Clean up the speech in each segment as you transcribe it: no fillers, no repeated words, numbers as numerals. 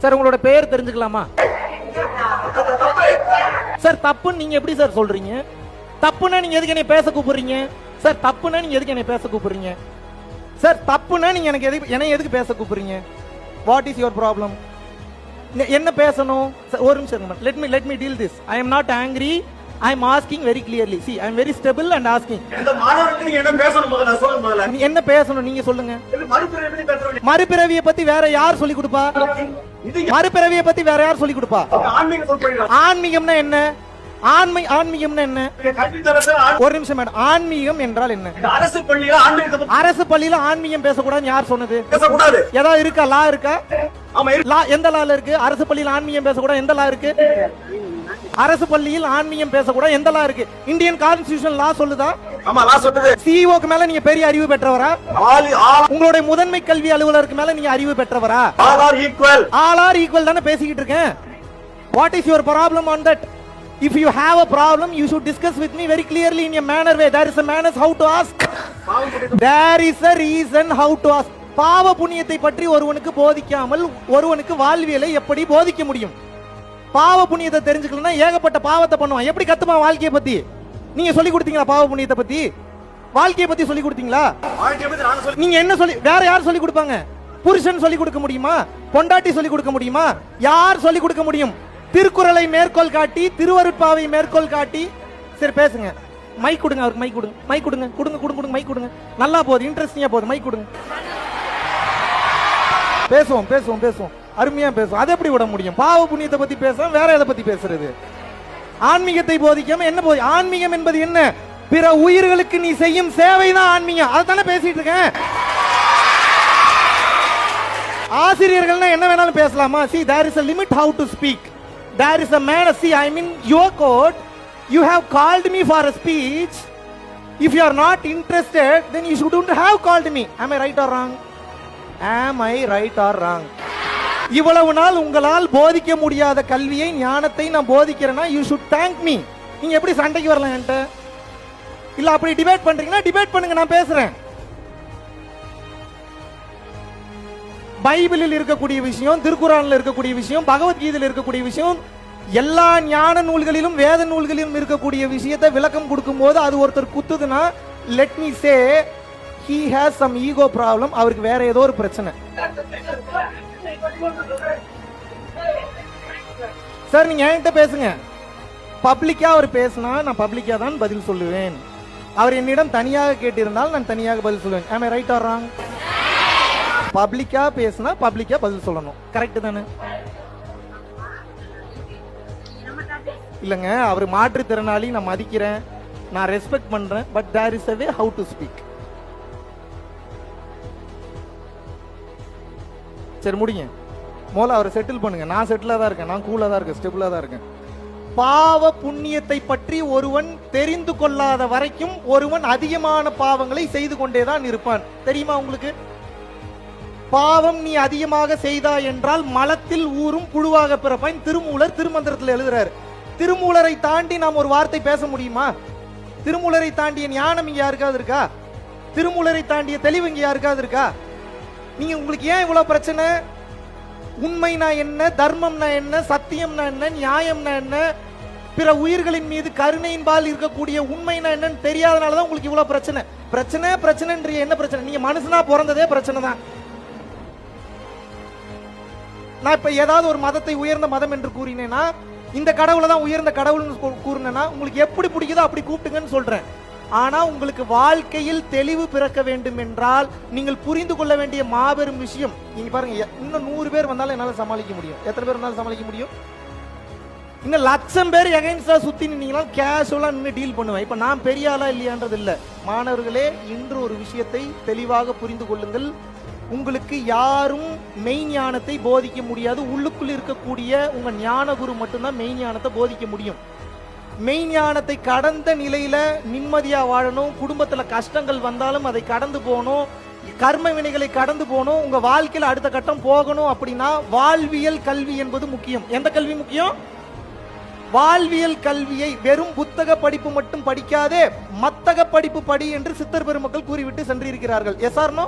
Sir உங்களோட பெயர் தெரிஞ்சுக்கலாமா? சார் தப்புன்னு நீங்க எப்படி சார் சொல்றீங்க? தப்புன்னா நீங்க எதுக்கு என்னை பேச கூப்பிடுறீங்க? சார் தப்புன்னா நீங்க எதுக்கு என்னை பேச கூப்பிடுறீங்க? சார் தப்புன்னா நீங்க எனக்கு எதுக்கு பேச கூப்பிடுறீங்க? What is your problem? என்ன பேசணும்? ஒரு நிமிஷம், let me deal this. I am not angry. I am asking very clearly. See, I am very stable and asking. இந்த மாணவருக்கு நீங்க என்ன பேசணும் முதல்ல சொல்லுங்க. முதல்ல என்ன பேசணும் நீங்க சொல்லுங்க. மறுபிறவியை பேசுறீங்க. மறுபிறவியை பத்தி வேற யார் சொல்லி கொடுப்பா? மறுபிறவியை பத்தி வேற யார் சொல்லி கொடுப்பா? ஆன்மீக சொல்றீங்க. ஆன்மீகம்னா என்ன? ஆன்மீகம்னா என்ன? ஒரு நிமிஷம் மேடம், ஆன்மீகம் என்றால் என்ன? அரசு பள்ளியில ஆன்மீகம் பேசக்கூடாது யார் சொன்னது? பேசக்கூடாது. ஏதாவது இருக்கா? லா இருக்கா? ஆமா, லா எந்த லால இருக்கு? அரசு பள்ளியில் ஆன்மீகம் பேசக்கூடாது எந்த லா இருக்கு? அரசு பள்ளியில் ஆன்மீகம் பேசக்கூடாது எந்த லா இருக்கு? இந்தியன் கான்ஸ்டிடியூஷன் லா சொல்லுதா? ஆமா, லா சொல்லுது. சிஇஓக்கு மேல நீங்க பெரிய அறிவு பெற்றவரா? உங்களுடைய முதன்மை கல்வி அலுவலருக்கு மேல நீங்க அறிவு பெற்றவரா? All are equal. All are equal தான பேசிக்கிட்டு இருக்கேன். What is your problem on that? If you have a problem, you should discuss with me very clearly in a manner way. There is a manner how to ask. There is a reason how to ask. பாவ புண்ணியத்தை பற்றி ஒருவனுக்கு போதிக்காமல் ஒருவனுக்கு வாழ்வியலை எப்படி போதிக்க முடியும்? பாவ புண்ணியத்தை தெரிஞ்சுக்கலன்னா ஏகப்பட்ட பாவத்தை பண்ணுவான். எப்படி கத்துமா வாழ்க்கையை பத்தி? நீங்க சொல்லி கொடுத்தீங்களா? பாவ புண்ணியத்தை பத்தி, வாழ்க்கையை பத்தி சொல்லி கொடுத்தீங்களா? நீங்க என்ன சொல்லி, வேற யார் சொல்லி கொடுப்பாங்க? புருஷன் சொல்லி கொடுக்க முடியுமா? பொண்டாட்டி சொல்லி கொடுக்க முடியுமா? யார் சொல்லி கொடுக்க முடியும்? திருக்குறளை மேற்கோள் காட்டி, திருவருட்பாவை மேற்கோள் காட்டி. சரி பேசுங்க. மைக் கொடுங்க அவருக்கு, மைக் கொடுங்க, மைக் கொடுங்க, கொடுங்க கொடுங்க கொடுங்க, மைக் கொடுங்க. நல்லா போகுது, இன்ட்ரெஸ்டிங்கா போகுது, மைக் கொடுங்க. பேசுவோம் பேசுவோம் பேசுவோம், அருமையா பேசுவோம். அதை எப்படி விட முடியும்? பாவ புண்ணியத்தை பத்தி பேசுவோம், வேற எதை பத்தி பேசுறது? ஆன்மீகத்தை போதிக்காம என்ன போதி? ஆன்மீகம் என்பது என்ன? பிற உயிர்களுக்கு நீ செய்யும் சேவைதான் ஆன்மீகம். அதை தானே பேசிட்டு இருக்கேன். ஆசிரியர்கள்னா என்ன வேணாலும் பேசலாமா? See, there is a limit how to speak. There is a manner. See, I mean your court. You have called me for a speech. If you are not interested, then you shouldn't have called me. Am I right or wrong? Am I right or wrong? இவ்வளவு நாள் உங்களால் போதிக்க முடியாத கல்வியை, ஞானத்தை நான் போதிக்கிறேன்னா you should thank me. நீங்க எப்படி சண்டைக்கு வரலாம் என்கிட்ட? இல்ல அப்படி டிபேட் பண்றீங்கன்னா டிபேட் பண்ணுங்க, நான் பேசுறேன். பைபிளில் இருக்கக்கூடிய விஷயம், திருக்குறான்ல இருக்கக்கூடிய விஷயம், பகவத்கீதையில் இருக்கக்கூடிய விஷயம், எல்லா ஞான நூல்களிலும் வேத நூல்களிலும் இருக்கக்கூடிய விஷயத்தை விளக்கம் கொடுக்கும் போது அது ஒருத்தர் குத்துதுன்னா, let me say he has some ego problem. அவருக்கு வேற ஏதோ ஒரு பிரச்சனை. சார் நீங்க என்கிட்ட பேசுங்க. பப்ளிக்கா அவர் பேசினா நான் பப்ளிக்கா தான் பதில் சொல்லுவேன். அவர் என்னிடம் தனியாக கேட்டிருந்தால் நான் தனியாக பதில் சொல்லுவேன். am I right or wrong? பப்ளிக்கா பேசினா பப்ளிக்கா பதில் சொல்லணும். கரெக்ட் தானே? இல்லங்க, அவர் மாற்றுத்திறனாளி, நான் மதிக்கிறேன், நான் ரெஸ்பெக்ட் பண்றேன். But there is a way how to speak. சரி முடிங்க. மோல அவரை செட்டில் பண்ணுங்க. நான் செட்டிலா தான் இருக்கேன், நான் கூலா தான் இருக்கேன், ஸ்டெபிளா தான் இருக்கேன். பாவ புண்ணியத்தை பற்றி ஒருவன் தெரிந்து கொள்ளாத வரைக்கும் ஒருவன் அதிகமான பாவங்களை செய்து கொண்டேதான் இருப்பான். தெரியுமா உங்களுக்கு? பாவம் நீ அதிகமாக செய்தா என்றால் மலத்தில் ஊறும் புழுவாக பிறப்பான். திருமூலர் திருமந்திரத்தில் எழுதுறாரு. திருமூலரை தாண்டி நாம் ஒரு வார்த்தை பேச முடியுமா? திருமூலரை தாண்டிய ஞானம் இங்க யாருக்காவது இருக்கா? திருமூலரை தாண்டிய தெளிவு இங்க யாருக்காவது இருக்கா? நீங்க உங்களுக்கு ஏன் இவ்வளவு பிரச்சனை? உண்மைனா என்ன, தர்மம்னா என்ன, சத்தியம்னா என்ன, நியாயம்னா என்ன, பிற உயிர்களின் மீது கருணையின்பால் இருக்கக்கூடிய உண்மைனா என்னன்னு தெரியாதனாலதான் உங்களுக்கு இவ்வளவு பிரச்சனை. பிரச்சனைன்றீங்க. என்ன பிரச்சனை? நீங்க மனுஷனா பிறந்ததே பிரச்சனை தான். நான் இப்ப ஏதாவது ஒரு மதத்தை உயர்ந்த மதம் என்று கூறினேன்னா, இந்த கடவுளை தான் உயர்ந்த கடவுள்னு கூறினேன்னா உங்களுக்கு எப்படி பிடிக்குதோ அப்படி கூப்பிட்டுங்கன்னு சொல்றேன். ஆனா உங்களுக்கு வாழ்க்கையில் தெளிவு பிறக்க வேண்டும் என்றால் நீங்கள் புரிந்து கொள்ள வேண்டிய மாபெரும் விஷயம். நீங்க பாருங்க, இன்னும் 100 பேர் வந்தாலும் என்னால சமாளிக்க முடியும். எத்தனை பேர் வந்தாலும் சமாளிக்க முடியும்? இன்னும் 1,00,000 பேர் எகைன்ஸ்டா சுத்தி நின்னீங்கன்னா கேஷுவலா நின்று டீல் பண்ணுவேன். இப்ப நான் பெரிய ஆளா இல்லையான்றது இல்ல. மாணவர்களே, இன்று ஒரு விஷயத்தை தெளிவாக புரிந்து கொள்ளுங்கள். உங்களுக்கு யாரும் மெய் ஞானத்தை போதிக்க முடியாது. உள்ளுக்குள் இருக்கக்கூடிய உங்க ஞான குரு மட்டும்தான் மெய் ஞானத்தை போதிக்க முடியும். மெய் ஞானத்தை கடந்த நிலையில நிம்மதியா வாழணும். குடும்பத்துல கஷ்டங்கள் வந்தாலும் அதை கடந்து போகணும். கர்ம வினைகளை கடந்து போகணும். உங்க வாழ்க்கையில அடுத்த கட்டம் போகணும். அப்படின்னா வாழ்வியல் கல்வி என்பது முக்கியம். எந்த கல்வி முக்கியம்? வாழ்வியல் கல்வியை வெறும் புத்தக படிப்பு மட்டும் படிக்காதே மத்தக படிப்பு படி என்று சித்தர் பெருமக்கள் கூறிவிட்டு சென்றிருக்கிறார்கள். Yes or no?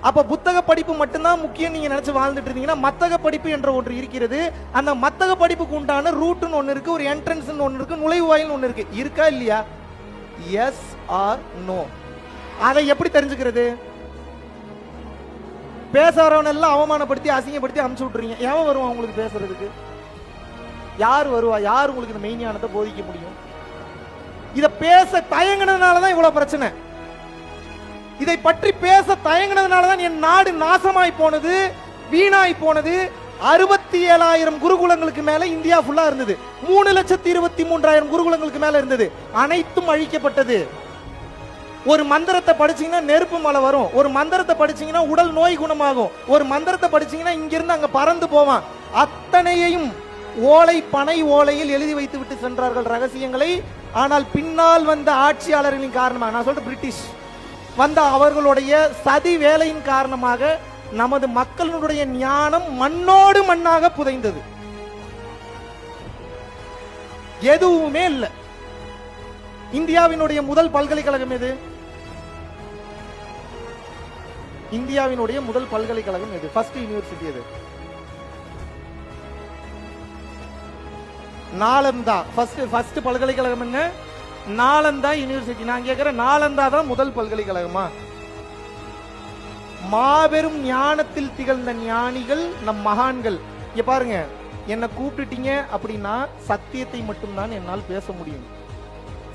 அப்ப புத்தக படிப்பு மட்டும்தான் முக்கியம் நீங்க நினைச்சு வாழ்ந்துட்டு இருந்தீங்கன்னா மத்தக படிப்பு என்ற ஒன்று இருக்கிறது. அந்த மத்தக படிப்புக்கு உண்டான ரூட்னு ஒன்னு இருக்கு, ஒரு என்ட்ரன்ஸ் ஒன்னு இருக்கு, நுழைவாயில் ஒன்னு இருக்கு. இருக்கா இல்லையா? Yes or no? அதை எப்படி தெரிஞ்சுக்கிறது? பேசுறவன் எல்லாம் அவமானப்படுத்தி அசிங்கப்படுத்தி அனுப்பிச்சு விட்டுறீங்க. எவன் வருவான் உங்களுக்கு பேசுறதுக்கு? யார் வருவா? யார் உங்களுக்கு இந்த மெய்ஞானத்தை போதிக்க முடியும்? இத பேச தயங்கினதுனாலதான் இவ்வளவு பிரச்சனை. இதை பற்றி பேச தயங்கினதுனாலதான் என் நாடு நாசமாய் போனது, வீணாய் போனது. 67,000 குருகுலங்களுக்கு மேல இந்தியா ஃபுல்லா இருந்தது. 3,23,000 குருகுலங்களுக்கு மேல இருந்தது. அனைத்தும் அழிக்கப்பட்டது. ஒரு மந்திரத்தை படிச்சீங்கன்னா நெருப்பு மலை வரும், ஒரு மந்திரத்தை படிச்சீங்கன்னா உடல் நோய் குணமாகும், ஒரு மந்திரத்தை படிச்சீங்கன்னா இங்கிருந்து அங்க பறந்து போவான். அத்தனையையும் ஓலை பனை ஓலையில் எழுதி வைத்து விட்டு சென்றார்கள் ரகசியங்களை. ஆனால் பின்னால் வந்த ஆட்சியாளர்களின் காரணமாக, நான் சொல்ற பிரிட்டிஷ் வந்த அவர்களுடைய சதி வேலையின் காரணமாக நமது மக்களுடைய ஞானம் மண்ணோடு மண்ணாக புதைந்தது. எதுவுமே இல்லை. இந்தியாவினுடைய முதல் பல்கலைக்கழகம் எது? இந்தியாவினுடைய முதல் பல்கலைக்கழகம் எது? ஃபர்ஸ்ட் யூனிவர்சிட்டி எது? நாலந்தா. ஃபர்ஸ்ட் பல்கலைக்கழகம் என்ன? நாலந்தா யூனிவர்சிட்டி. நான் கேட்கிறேன், நாலந்தா தான் முதல் பல்கலைக்கழகமா? மாபெரும் ஞானத்தில் திகழ்ந்த ஞானிகள் நம் மகான்கள். இங்க பாருங்க, என்ன கூப்பிட்டுட்டீங்க அப்படின்னா சத்தியத்தை மட்டும்தான் என்னால் பேச முடியும்.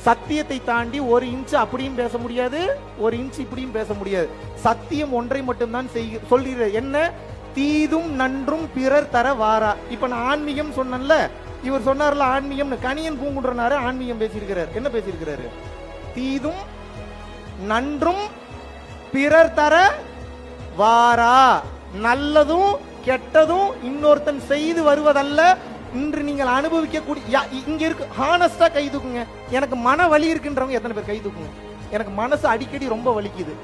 சத்தியத்தை தாண்டி ஒரு இன்ச் அப்படியும் பேச முடியாது, ஒரு இன்ச் இப்படியும் பேச முடியாது. சத்தியம் ஒன்றை மட்டும்தான் சொல்கிறது. என்ன? தீதும் நன்றும் பிறர் தர வாரா. இப்ப நான் ஆன்மீகம் சொன்னேன்ல, இவர் சொன்னார்ல ஆன்மீகம், கணியன் பூங்குன்றனாரு ஆன்மீகம் பேசியிருக்கிறார். என்ன பேசியிருக்கிறாரு? தீதும் நன்றும் பிறர் தர வாரா. நல்லதும் கெட்டதும் இன்னொருத்தன் செய்து வருவதல்ல, இன்று நீங்கள் அனுபவிக்கக்கூடிய. இங்க இருக்கு, ஹானஸ்டா கை தூக்குங்க. எனக்கு மன வலி இருக்குன்றவங்க எத்தனை பேர் கை தூக்குங்க? எனக்கு மனசு அடிக்கடி ரொம்ப வலிக்குது.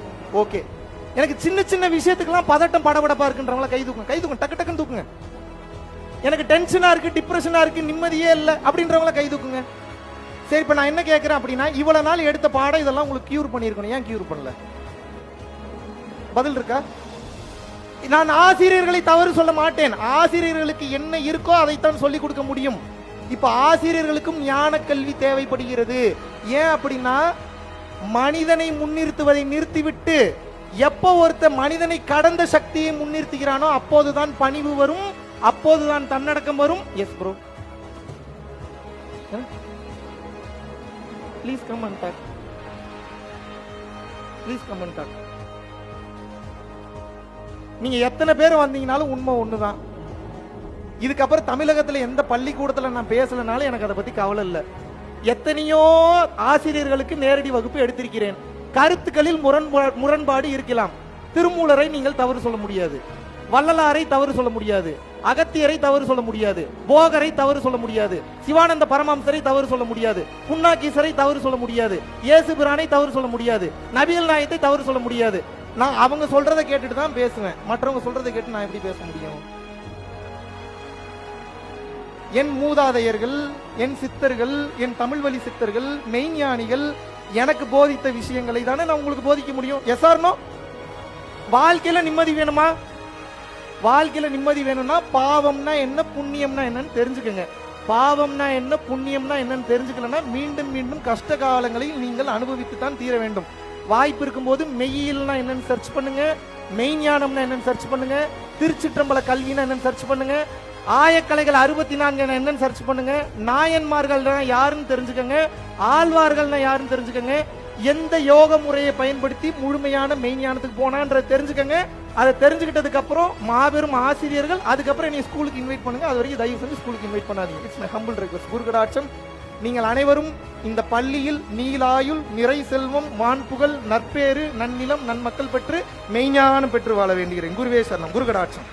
ஓகே. எனக்கு சின்ன சின்ன விஷயத்துக்கெல்லாம் பதட்டம் படபடப்பா இருக்குன்றவங்கள கை தூக்குங்க. கை தூக்குங்க, டக்கு டக்குன்னு தூக்குங்க. எனக்கு டென்ஷனா இருக்கு, டிப்ரெஷனா இருக்கு, நிம்மதியே இல்லை அப்படின்றவங்கள கை தூக்குங்க. சரி, இப்ப நான் என்ன கேட்கிறேன் அப்படின்னா, இவ்வளவு நாள் எடுத்த பாடம் இதெல்லாம் உங்களுக்கு கியூர் பண்ணிருக்கணும், ஏன் கியூர் பண்ணல? பதில் இருக்கா? நான் ஆசிரியர்களை தவறு சொல்ல மாட்டேன். ஆசிரியர்களுக்கு என்ன இருக்கோ அதைத்தான் சொல்லிக் கொடுக்க முடியும். இப்ப ஆசிரியர்களுக்கும் ஞான கல்வி தேவைப்படுகிறது. ஏன் அப்படின்னா, மனிதனை முன்னிறுத்துவதை நிறுத்திவிட்டு எப்போ ஒருத்த மனிதனை கடந்த சக்தியை முன்னிறுத்துகிறானோ அப்போதுதான் பணிவு வரும், அப்போதுதான் தன்னடக்கம் வரும். Yes bro, please come and talk. Please come and talk. நீங்க எத்தனை பேர் வந்தீங்கனாலும் உண்மை ஒண்ணுதான். இதுக்கப்புறம் தமிழகத்துல எந்த பள்ளிக்கூடத்துல நான் பேசலனாலும் எனக்கு அதை பத்தி கவலை இல்லை. எத்தனையோ ஆசிரியர்களுக்கு நேரடி வகுப்பு எடுத்திருக்கிறேன். கருத்துக்களில் முரண்பாடு இருக்கலாம். திருமூலரை நீங்கள் தவறு சொல்ல முடியாது, வள்ளலாரை தவறு சொல்ல முடியாது, அகத்தியரை தவறு சொல்ல முடியாது, போகரை தவறு சொல்ல முடியாது, சிவானந்த பரமஹம்சரை தவறு சொல்ல முடியாது, புன்னாகீசரை தவறு சொல்ல முடியாது, இயேசு பிரானை தவறு சொல்ல முடியாது, நபிகள் நாயகத்தை தவறு சொல்ல முடியாது. நான் அவங்க சொல்றதை கேட்டுட்டு தான் பேசுவேன். மற்றவங்க சொல்றதை கேட்டு நான் எப்படி பேச முடியும்? என் மூதாதையர்கள், என் சித்தர்கள், என் தமிழ் வழி சித்தர்கள், மெய்ஞானிகள் எனக்கு போதித்த விஷயங்களை தானே நான் உங்களுக்கு போதிக்க முடியும். Yes or no? வாழ்க்கையில நிம்மதி வேணுமா? வாழ்க்கையில நிம்மதி வேணும்னா பாவம்னா என்ன, புண்ணியம்னா என்னன்னு தெரிஞ்சுக்கங்க. பாவம்னா என்ன, புண்ணியம்னா என்னன்னு தெரிஞ்சுக்கலன்னா மீண்டும் மீண்டும் கஷ்ட காலங்களில் நீங்கள் அனுபவித்து தான் தீர வேண்டும். வாய்ப்பு இருக்கும்போது மெய்யியல்னா என்னன்னு சர்ச் பண்ணுங்க, மெய்ஞானம்னா என்னன்னு சர்ச் பண்ணுங்க, திருச்சிற்றம்பல கல்வினா என்னன்னு சர்ச் பண்ணுங்க, ஆயக்கலைகள் 64 என்னன்னு சர்ச் பண்ணுங்க, நாயன்மார்கள்னா யாருன்னு தெரிஞ்சுக்கங்க, ஆழ்வார்கள்னா யாருன்னு தெரிஞ்சுக்கங்க, எந்த யோக முறையை பயன்படுத்தி முழுமையான மெய்ஞானத்துக்கு போனான்ற தெரிஞ்சுக்கங்க. அதை தெரிஞ்சுக்கிட்டதுக்கு அப்புறம் மாபெரும் ஆசிரியர்கள், அதுக்கப்புறம் நீ ஸ்கூலுக்கு இன்வைட் பண்ணுங்க. அது வரைக்கும் தயவு செஞ்சு ஸ்கூலுக்கு இன்வைட் பண்ணாதீங்க. It's my humble request. குருகடாட்சம். நீங்கள் அனைவரும் இந்த பள்ளியில் நீலாயுள், நிறை செல்வம், வான்புகழ், நற்பேறு, நன்னிலம், நன்மக்கள் பெற்று மெய்ஞானம் பெற்று வாழ வேண்டுகிறேன். குருவே சரணம். குருகடாட்சம்.